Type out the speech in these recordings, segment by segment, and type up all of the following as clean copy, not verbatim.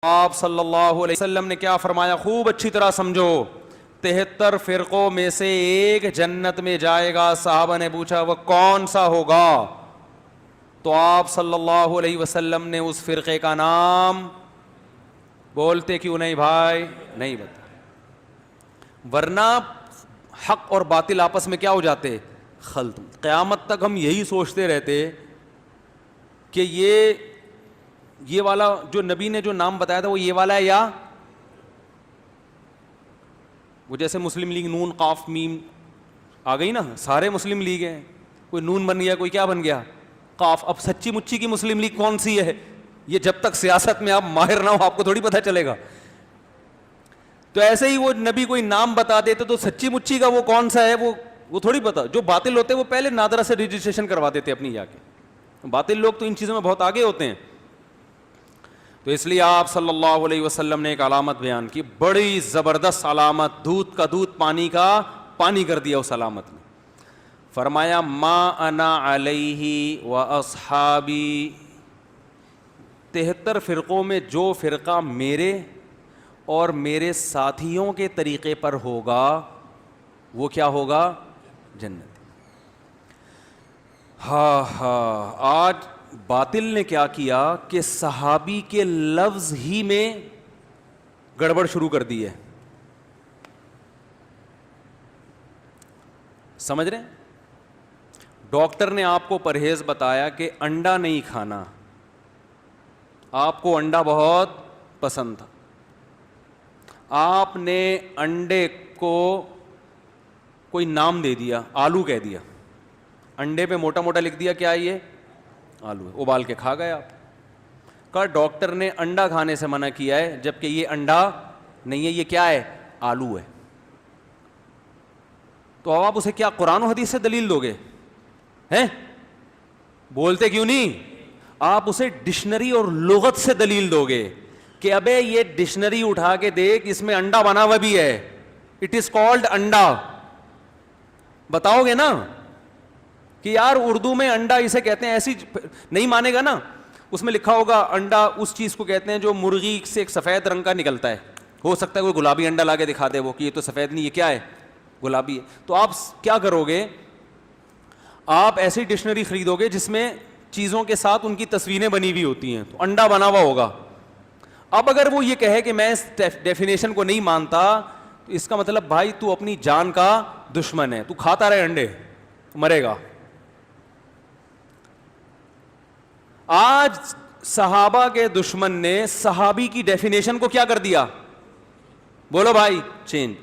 آپ صلی اللہ علیہ وسلم نے کیا فرمایا؟ خوب اچھی طرح سمجھو. 73 فرقوں میں سے ایک جنت میں جائے گا. صحابہ نے پوچھا وہ کون سا ہوگا؟ تو آپ صلی اللہ علیہ وسلم نے اس فرقے کا نام بولتے کیوں نہیں بھائی؟ نہیں بتا، ورنہ حق اور باطل آپس میں کیا ہو جاتے؟ خلط. قیامت تک ہم یہی سوچتے رہتے کہ یہ والا جو نبی نے جو نام بتایا تھا وہ یہ والا ہے، یا وہ جیسے مسلم لیگ نون قاف میم آ گئی نا، سارے مسلم لیگ ہیں، کوئی نون بن گیا، کوئی کیا بن گیا، قاف. اب سچی مچی کی مسلم لیگ کون سی ہے؟ یہ جب تک سیاست میں آپ ماہر نہ ہو آپ کو تھوڑی پتہ چلے گا. تو ایسے ہی وہ نبی کوئی نام بتا دیتے تو سچی مچی کا وہ کون سا ہے وہ تھوڑی پتا. جو باطل ہوتے وہ پہلے نادرہ سے رجسٹریشن کروا دیتے اپنی جا کے. باطل لوگ تو ان چیزوں میں بہت آگے ہوتے ہیں. تو اس لیے آپ صلی اللہ علیہ وسلم نے ایک علامت بیان کی، بڑی زبردست علامت، دودھ کا دودھ پانی کا پانی کر دیا اس علامت نے. فرمایا ما انا علیہ و اصحابی، 73 فرقوں میں جو فرقہ میرے اور میرے ساتھیوں کے طریقے پر ہوگا وہ کیا ہوگا؟ جنت. آج باطل نے کیا کیا کہ صحابی کے لفظ ہی میں گڑبڑ شروع کر دی ہے. سمجھ رہے ہیں؟ ڈاکٹر نے آپ کو پرہیز بتایا کہ انڈا نہیں کھانا، آپ کو انڈا بہت پسند تھا، آپ نے انڈے کو کوئی نام دے دیا، آلو کہہ دیا، انڈے پہ موٹا موٹا لکھ دیا کیا یہ آلو ہے، ابال کے کھا گئے آپ. کہا ڈاکٹر نے انڈا کھانے سے منع کیا ہے جبکہ یہ انڈا نہیں ہے، یہ کیا ہے؟ آلو ہے. تو اب آپ اسے کیا قرآن و حدیث سے دلیل دو گے؟ ہیں بولتے کیوں نہیں؟ آپ اسے ڈکشنری اور لغت سے دلیل دو گے کہ ابے یہ ڈکشنری اٹھا کے دیکھ اس میں انڈا بنا ہوا بھی ہے، اٹ از کالڈ انڈا. بتاؤ گے نا کہ یار اردو میں انڈا اسے کہتے ہیں، ایسی نہیں مانے گا نا. اس میں لکھا ہوگا انڈا اس چیز کو کہتے ہیں جو مرغی سے ایک سفید رنگ کا نکلتا ہے. ہو سکتا ہے کوئی گلابی انڈا لا کے دکھا دے وہ کہ یہ تو سفید نہیں، یہ کیا ہے؟ گلابی ہے. تو آپ کیا کرو گے؟ آپ ایسی ڈکشنری خریدو گے جس میں چیزوں کے ساتھ ان کی تصویریں بنی ہوئی ہوتی ہیں، تو انڈا بنا ہوا ہوگا. اب اگر وہ یہ کہے کہ میں اس ڈیفینیشن کو نہیں مانتا تو اس کا مطلب بھائی تو اپنی جان کا دشمن ہے، تو کھاتا رہے انڈے مرے گا. آج صحابہ کے دشمن نے صحابی کی ڈیفینیشن کو کیا کر دیا؟ بولو بھائی، چینج.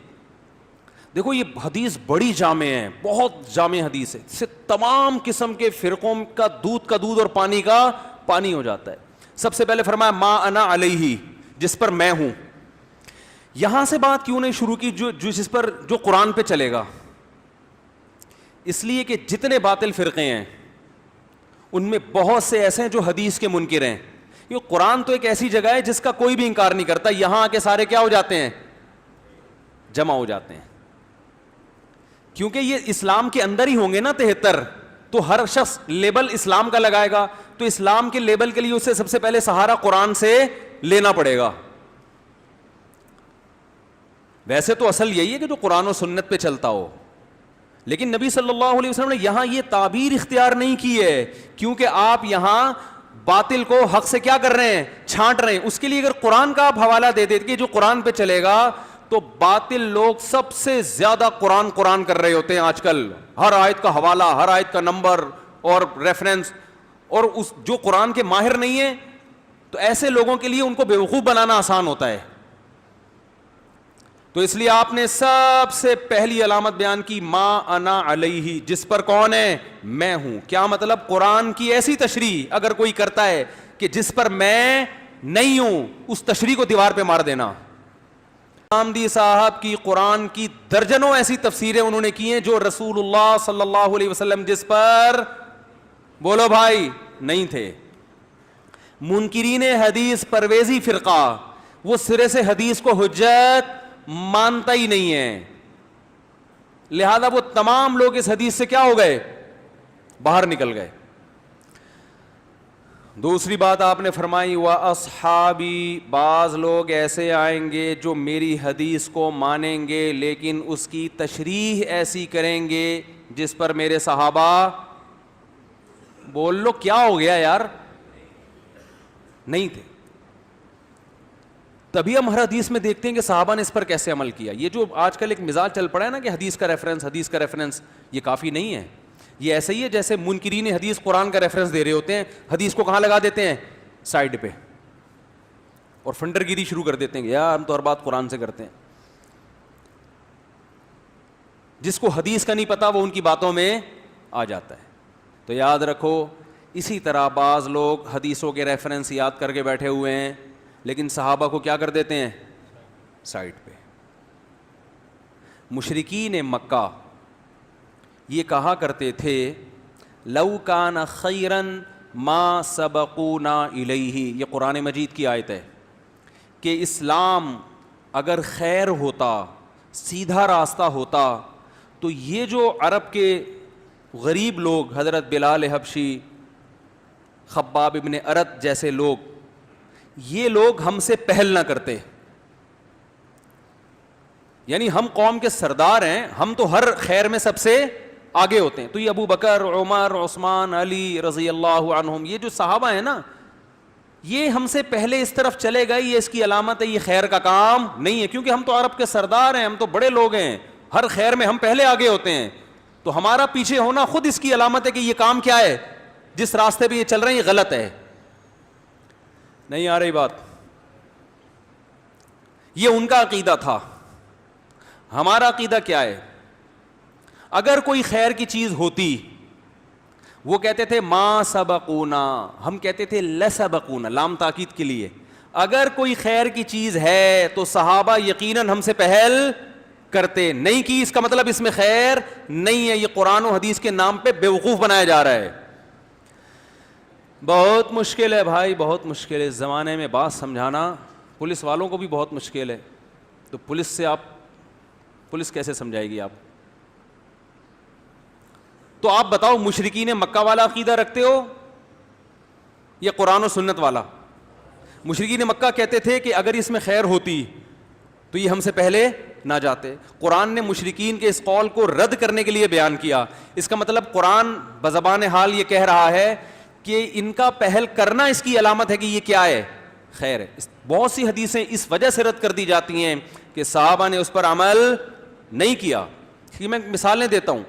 دیکھو یہ حدیث بڑی جامع ہے، بہت جامع حدیث ہے، اس سے تمام قسم کے فرقوں کا دودھ اور پانی کا پانی ہو جاتا ہے. سب سے پہلے فرمایا ما انا علیہ، جس پر میں ہوں. یہاں سے بات کیوں نہیں شروع کی جس پر جو قرآن پہ چلے گا؟ اس لیے کہ جتنے باطل فرقے ہیں ان میں بہت سے ایسے ہیں جو حدیث کے منکر ہیں. یہ قرآن تو ایک ایسی جگہ ہے جس کا کوئی بھی انکار نہیں کرتا، یہاں آ کے سارے کیا ہو جاتے ہیں؟ جمع ہو جاتے ہیں. کیونکہ یہ اسلام کے اندر ہی ہوں گے نا 73، تو ہر شخص لیبل اسلام کا لگائے گا، تو اسلام کے لیبل کے لیے اسے سب سے پہلے سہارا قرآن سے لینا پڑے گا. ویسے تو اصل یہی ہے کہ جو قرآن و سنت پہ چلتا ہو، لیکن نبی صلی اللہ علیہ وسلم نے یہاں یہ تعبیر اختیار نہیں کی ہے کیونکہ آپ یہاں باطل کو حق سے کیا کر رہے ہیں؟ چھانٹ رہے ہیں. اس کے لیے اگر قرآن کا آپ حوالہ دے دیتے کہ جو قرآن پہ چلے گا، تو باطل لوگ سب سے زیادہ قرآن کر رہے ہوتے ہیں آج کل. ہر آیت کا حوالہ، ہر آیت کا نمبر اور ریفرنس، اور اس جو قرآن کے ماہر نہیں ہیں تو ایسے لوگوں کے لیے ان کو بیوقوف بنانا آسان ہوتا ہے. تو اس لیے آپ نے سب سے پہلی علامت بیان کی ما انا علیہ، جس پر کون ہے؟ میں ہوں. کیا مطلب؟ قرآن کی ایسی تشریح اگر کوئی کرتا ہے کہ جس پر میں نہیں ہوں، اس تشریح کو دیوار پہ مار دینا. آمدی صاحب کی قرآن کی درجنوں ایسی تفسیریں انہوں نے کی ہیں جو رسول اللہ صلی اللہ علیہ وسلم جس پر بولو بھائی نہیں تھے. منکرین حدیث پرویزی فرقہ وہ سرے سے حدیث کو حجت مانتا ہی نہیں ہے، لہذا وہ تمام لوگ اس حدیث سے کیا ہو گئے؟ باہر نکل گئے. دوسری بات آپ نے فرمائی وَأَصْحَابِي، بعض لوگ ایسے آئیں گے جو میری حدیث کو مانیں گے لیکن اس کی تشریح ایسی کریں گے جس پر میرے صحابہ، بول لو کیا ہو گیا یار، نہیں تھے. تبھی ہم ہر حدیث میں دیکھتے ہیں کہ صحابہ نے اس پر کیسے عمل کیا. یہ جو آج کل ایک مزاج چل پڑا ہے نا کہ حدیث کا ریفرنس، یہ کافی نہیں ہے. یہ ایسا ہی ہے جیسے منکرین حدیث قرآن کا ریفرنس دے رہے ہوتے ہیں، حدیث کو کہاں لگا دیتے ہیں؟ سائڈ پہ، اور فنڈر گیری شروع کر دیتے ہیں کہ یار ہم تو ہر بات قرآن سے کرتے ہیں. جس کو حدیث کا نہیں پتا وہ ان کی باتوں میں آ جاتا ہے. تو یاد رکھو، اسی طرح بعض لوگ حدیثوں کے ریفرنس یاد کر کے بیٹھے ہوئے ہیں لیکن صحابہ کو کیا کر دیتے ہیں؟ سائڈ پہ. مشرکین مکہ یہ کہا کرتے تھے لو کان خیرا ما سبقونا الیہ، یہ قرآن مجید کی آیت ہے کہ اسلام اگر خیر ہوتا، سیدھا راستہ ہوتا، تو یہ جو عرب کے غریب لوگ، حضرت بلال حبشی، خباب ابن ارت جیسے لوگ، یہ لوگ ہم سے پہل نہ کرتے. یعنی ہم قوم کے سردار ہیں، ہم تو ہر خیر میں سب سے آگے ہوتے ہیں. تو یہ ابو بکر، عمر، عثمان، علی رضی اللہ عنہم، یہ جو صحابہ ہیں نا، یہ ہم سے پہلے اس طرف چلے گئے، یہ اس کی علامت ہے، یہ خیر کا کام نہیں ہے، کیونکہ ہم تو عرب کے سردار ہیں، ہم تو بڑے لوگ ہیں، ہر خیر میں ہم پہلے آگے ہوتے ہیں. تو ہمارا پیچھے ہونا خود اس کی علامت ہے کہ یہ کام کیا ہے، جس راستے پہ یہ چل رہے ہیں یہ غلط ہے. نہیں آ رہی بات؟ یہ ان کا عقیدہ تھا. ہمارا عقیدہ کیا ہے؟ اگر کوئی خیر کی چیز ہوتی، وہ کہتے تھے ما سبقونا، ہم کہتے تھے لسبقونا، لام تاکید کے لیے. اگر کوئی خیر کی چیز ہے تو صحابہ یقیناً ہم سے پہل کرتے. نہیں کی اس کا مطلب اس میں خیر نہیں ہے. یہ قرآن و حدیث کے نام پہ بیوقوف بنایا جا رہا ہے. بہت مشکل ہے بھائی، بہت مشکل ہے اس زمانے میں بات سمجھانا. پولیس والوں کو بھی بہت مشکل ہے. تو پولیس کیسے سمجھائے گی آپ؟ تو آپ بتاؤ، مشرکین مکہ والا عقیدہ رکھتے ہو یا قرآن و سنت والا؟ مشرکین مکہ کہتے تھے کہ اگر اس میں خیر ہوتی تو یہ ہم سے پہلے نہ جاتے. قرآن نے مشرکین کے اس قول کو رد کرنے کے لیے بیان کیا. اس کا مطلب قرآن بزبان حال یہ کہہ رہا ہے کہ ان کا پہل کرنا اس کی علامت ہے کہ یہ کیا ہے؟ خیر ہے. بہت سی حدیثیں اس وجہ سے رد کر دی جاتی ہیں کہ صحابہ نے اس پر عمل نہیں کیا. میں مثالیں دیتا ہوں.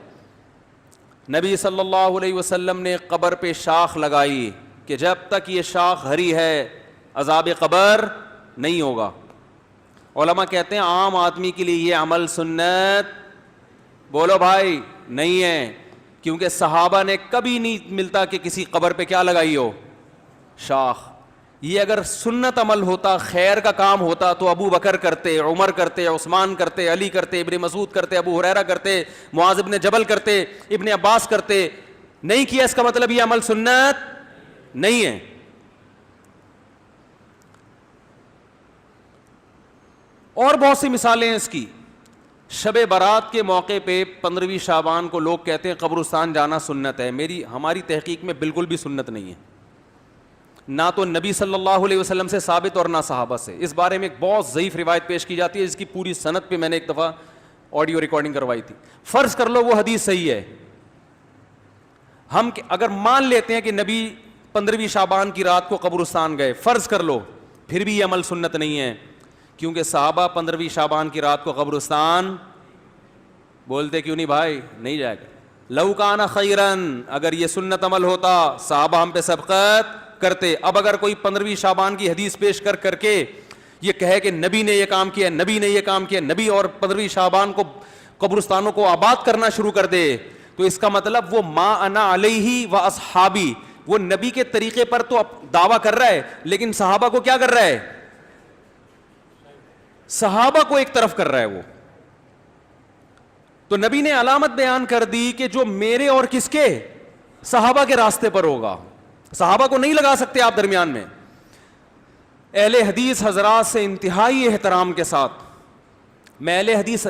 نبی صلی اللہ علیہ وسلم نے قبر پہ شاخ لگائی کہ جب تک یہ شاخ ہری ہے عذاب قبر نہیں ہوگا. علماء کہتے ہیں عام آدمی کے لیے یہ عمل سنت، بولو بھائی، نہیں ہے، کیونکہ صحابہ نے کبھی نہیں ملتا کہ کسی قبر پہ کیا لگائی ہو؟ شاخ. یہ اگر سنت عمل ہوتا، خیر کا کام ہوتا، تو ابو بکر کرتے، عمر کرتے، عثمان کرتے، علی کرتے، ابن مسعود کرتے، ابو ہریرہ کرتے، معاذ ابن جبل کرتے، ابن عباس کرتے. نہیں کیا، اس کا مطلب یہ عمل سنت نہیں ہے. اور بہت سی مثالیں ہیں اس کی. شب برات کے موقع پہ 15ویں شعبان کو لوگ کہتے ہیں قبرستان جانا سنت ہے. ہماری تحقیق میں بالکل بھی سنت نہیں ہے، نہ تو نبی صلی اللہ علیہ وسلم سے ثابت اور نہ صحابہ سے. اس بارے میں ایک بہت ضعیف روایت پیش کی جاتی ہے جس کی پوری سند پہ میں نے ایک دفعہ آڈیو ریکارڈنگ کروائی تھی. فرض کر لو وہ حدیث صحیح ہے، ہم اگر مان لیتے ہیں کہ نبی 15ویں شعبان کی رات کو قبرستان گئے، فرض کر لو، پھر بھی یہ عمل سنت نہیں ہے، کیونکہ صحابہ 15ویں شعبان کی رات کو قبرستان، بولتے کیوں نہیں بھائی؟ نہیں جائے گا. لو کان خیرن، اگر یہ سنت عمل ہوتا صحابہ ہم پہ سبقت کرتے. اب اگر کوئی 15ویں شعبان کی حدیث پیش کر کے یہ کہے کہ نبی نے یہ کام کیا، نبی نے یہ کام کیا، نبی اور 15ویں شعبان کو قبرستانوں کو آباد کرنا شروع کر دے، تو اس کا مطلب وہ ما انا علیہ و اصحابی، وہ نبی کے طریقے پر تو دعویٰ کر رہا ہے لیکن صحابہ کو کیا کر رہا ہے؟ صحابہ کو ایک طرف کر رہا ہے وہ. تو نبی نے علامت بیان کر دی کہ جو میرے اور کس کے؟ صحابہ کے راستے پر ہوگا. صحابہ کو نہیں لگا سکتے آپ درمیان میں. اہل حدیث حضرات سے انتہائی احترام کے ساتھ، میں اہل حدیث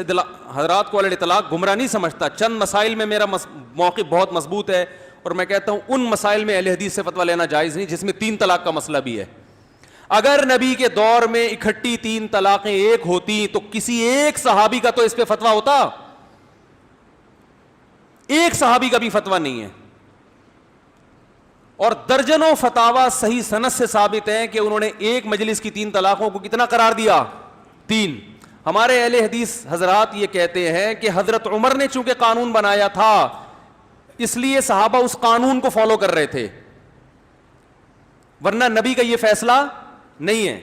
حضرات کو علی اطلاق گمراہ نہیں سمجھتا. چند مسائل میں میرا موقف بہت مضبوط ہے اور میں کہتا ہوں ان مسائل میں اہل حدیث سے فتویٰ لینا جائز نہیں جس میں 3 طلاق کا مسئلہ بھی ہے. اگر نبی کے دور میں اکٹھی 3 طلاقیں ایک ہوتی تو کسی ایک صحابی کا تو اس پہ فتویٰ ہوتا, ایک صحابی کا بھی فتویٰ نہیں ہے. اور درجنوں فتاوا صحیح سند سے ثابت ہیں کہ انہوں نے ایک مجلس کی 3 طلاقوں کو کتنا قرار دیا؟ 3. ہمارے اہل حدیث حضرات یہ کہتے ہیں کہ حضرت عمر نے چونکہ قانون بنایا تھا اس لیے صحابہ اس قانون کو فالو کر رہے تھے, ورنہ نبی کا یہ فیصلہ نہیں ہے.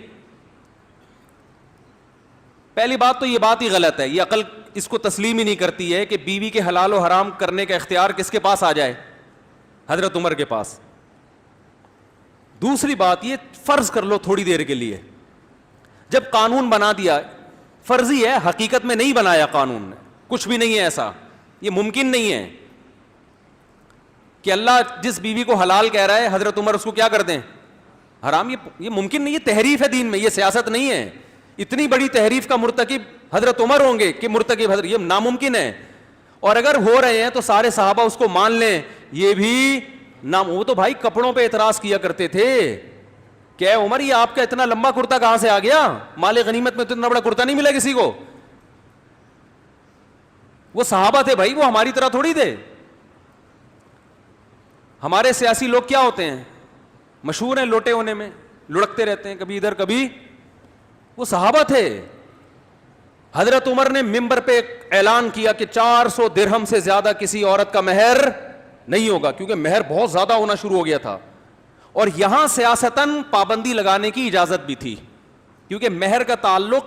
پہلی بات تو یہ بات ہی غلط ہے, یہ عقل اس کو تسلیم ہی نہیں کرتی ہے کہ بیوی کے حلال و حرام کرنے کا اختیار کس کے پاس آ جائے؟ حضرت عمر کے پاس. دوسری بات یہ فرض کر لو تھوڑی دیر کے لیے, جب قانون بنا دیا, فرضی ہے, حقیقت میں نہیں بنایا قانون نے, کچھ بھی نہیں ہے ایسا, یہ ممکن نہیں ہے کہ اللہ جس بیوی کو حلال کہہ رہا ہے حضرت عمر اس کو کیا کر دیں؟ حرام. یہ ممکن نہیں, یہ تحریف ہے دین میں, یہ سیاست نہیں ہے. اتنی بڑی تحریف کا مرتکب حضرت عمر ہوں گے کہ مرتکب حضرت, یہ ناممکن ہے. اور اگر ہو رہے ہیں تو سارے صحابہ اس کو مان لیں, یہ بھی نام. وہ تو بھائی کپڑوں پہ اعتراض کیا کرتے تھے کہ عمر یہ آپ کا اتنا لمبا کرتا کہاں سے آ گیا؟ مال غنیمت میں تو اتنا بڑا کرتا نہیں ملا کسی کو. وہ صحابہ تھے بھائی, وہ ہماری طرح تھوڑی تھے. ہمارے سیاسی لوگ کیا ہوتے ہیں؟ مشہور ہیں لوٹے ہونے میں, لڑکتے رہتے ہیں کبھی ادھر کبھی. وہ صحابہ تھے. حضرت عمر نے منبر پہ اعلان کیا کہ 400 درہم سے زیادہ کسی عورت کا مہر نہیں ہوگا, کیونکہ مہر بہت زیادہ ہونا شروع ہو گیا تھا. اور یہاں سیاستاً پابندی لگانے کی اجازت بھی تھی, کیونکہ مہر کا تعلق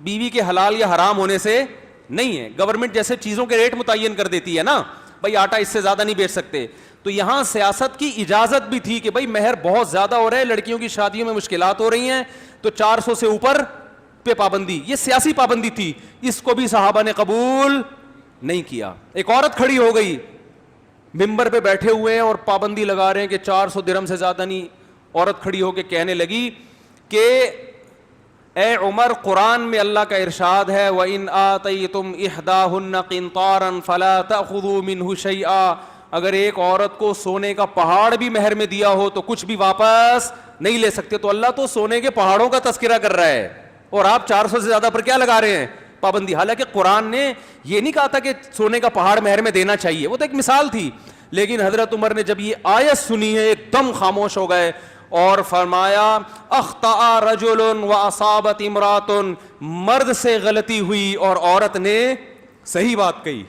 بیوی کے حلال یا حرام ہونے سے نہیں ہے. گورنمنٹ جیسے چیزوں کے ریٹ متعین کر دیتی ہے نا, بھائی آٹا اس سے زیادہ نہیں بیچ سکتے, تو یہاں سیاست کی اجازت بھی تھی کہ بھائی مہر بہت زیادہ ہو رہا ہے, لڑکیوں کی شادیوں میں مشکلات ہو رہی ہیں, تو 400 سے اوپر پہ پابندی. یہ سیاسی پابندی تھی, اس کو بھی صحابہ نے قبول نہیں کیا. ایک عورت کھڑی ہو گئی, ممبر پہ بیٹھے ہوئے ہیں اور پابندی لگا رہے ہیں کہ 400 درہم سے زیادہ نہیں. عورت کھڑی ہو کے کہنے لگی کہ اے عمر, قرآن میں اللہ کا ارشاد ہے وَإِنْ آتَيْتُمْ إِحْدَاهُنَّ قِنْطَارًا فَلَا تَأْخُذُوا مِنْهُ شَيْئًا, اگر ایک عورت کو سونے کا پہاڑ بھی مہر میں دیا ہو تو کچھ بھی واپس نہیں لے سکتے. تو اللہ تو سونے کے پہاڑوں کا تذکرہ کر رہا ہے اور آپ 400 سے زیادہ پر کیا لگا رہے ہیں پابندی. حالانکہ قرآن نے یہ نہیں کہا تھا کہ سونے کا پہاڑ مہر میں دینا چاہیے, وہ تو ایک مثال تھی. لیکن حضرت عمر نے جب یہ آیت سنی ہے ایک دم خاموش ہو گئے اور فرمایا اخطأ رجل واصابت امرات, مرد سے غلطی ہوئی اور عورت نے صحیح بات کہی.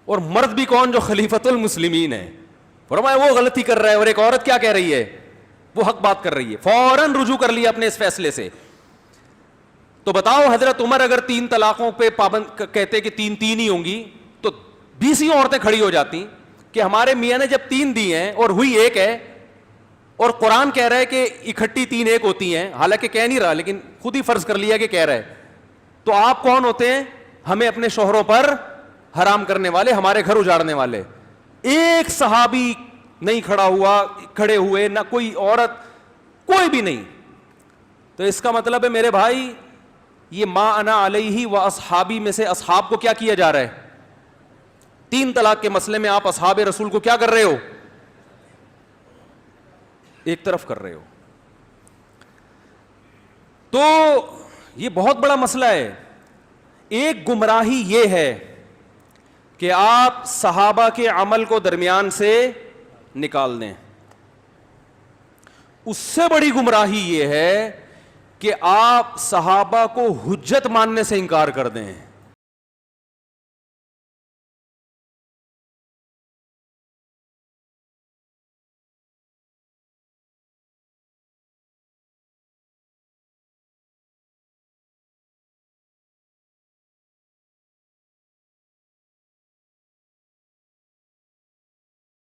اور مرد بھی کون؟ جو خلیفۃ المسلمین ہے. فرمایا وہ غلطی کر رہا ہے اور ایک عورت کیا کہہ رہی ہے؟ وہ حق بات کر رہی ہے. فوراً رجوع کر لیا اپنے اس فیصلے سے. تو بتاؤ حضرت عمر اگر 3 طلاقوں پہ پابند کہتے کہ 3 ہی ہوں گی تو 20 عورتیں کھڑی ہو جاتی کہ ہمارے میاں نے جب 3 دی ہیں اور ہوئی 1 ہے, اور قرآن کہہ رہا ہے کہ اکٹھی 3 ایک ہوتی ہیں, حالانکہ کہہ نہیں رہا لیکن خود ہی فرض کر لیا کہ کہہ رہا ہے, تو آپ کون ہوتے ہیں ہمیں اپنے شوہروں پر حرام کرنے والے, ہمارے گھر اجاڑنے والے؟ ایک صحابی نہیں کھڑے ہوئے, نہ کوئی عورت, کوئی بھی نہیں. تو اس کا مطلب ہے میرے بھائی یہ ما انا علیہ و اصحابی میں سے اصحاب کو کیا کیا جا رہا ہے؟ 3 طلاق کے مسئلے میں آپ اصحاب رسول کو کیا کر رہے ہو؟ ایک طرف کر رہے ہو. تو یہ بہت بڑا مسئلہ ہے. ایک گمراہی یہ ہے کہ آپ صحابہ کے عمل کو درمیان سے نکال دیں. اس سے بڑی گمراہی یہ ہے کہ آپ صحابہ کو حجت ماننے سے انکار کر دیں.